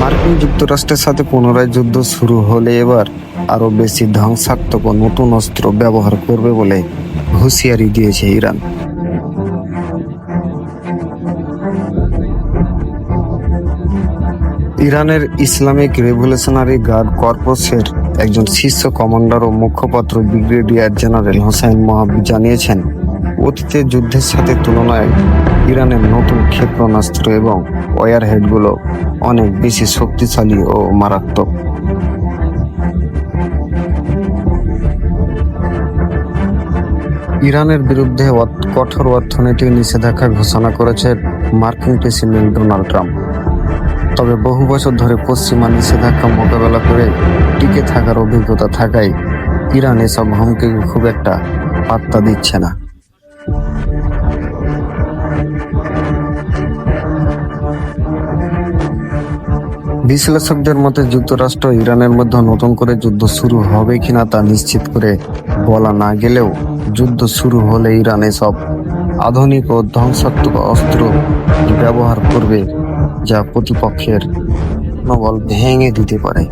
মার্কিন যুক্তরাষ্ট্রের সাথে পুনরায় যুদ্ধ শুরু হলে এবার আরো বেশি ধ্বংসাত্মক ও নতুন অস্ত্র ব্যবহার করবে বলে হুঁশিয়ারি দিয়েছে ইরান। ইরানের ইসলামিক রেভলিউশনারি গার্ড কর্পসের একজন শীর্ষ কমান্ডার ও মুখপাত্র ব্রিগেডিয়ার জেনারেল হোসাইন মোহাব্বি জানিয়েছেন, অতীতের যুদ্ধের সাথে তুলনায় ইরানের নতুন ক্ষেপণাস্ত্র এবং ওয়ারহেডগুলো অনেক বেশি শক্তিশালী ও মারাত্মক। ইরানের বিরুদ্ধে কঠোর অর্থনৈতিক নিষেধাজ্ঞা ঘোষণা করেছে মার্কিন প্রেসিডেন্ট ডোনাল্ড ট্রাম্প। তবে বহু বছর ধরে পশ্চিমা নিষেধাজ্ঞা মোকাবেলা করে টিকে থাকার অভিজ্ঞতা থাকায় ইরান এসব হুমকিকে খুব একটা পাত্তা দিচ্ছে না। বিশ্লেষকদের মতে যুক্তরাষ্ট্র ও ইরানের মধ্যে নতুন করে যুদ্ধ শুরু হবে কিনা তা নিশ্চিত করে বলা না গেলেও যুদ্ধ শুরু হলে ইরান এসব আধুনিক ও ধ্বংসাত্মক অস্ত্র ব্যবহার করবে, যা প্রতিপক্ষের মনোবল ভেঙে দিতে পারে।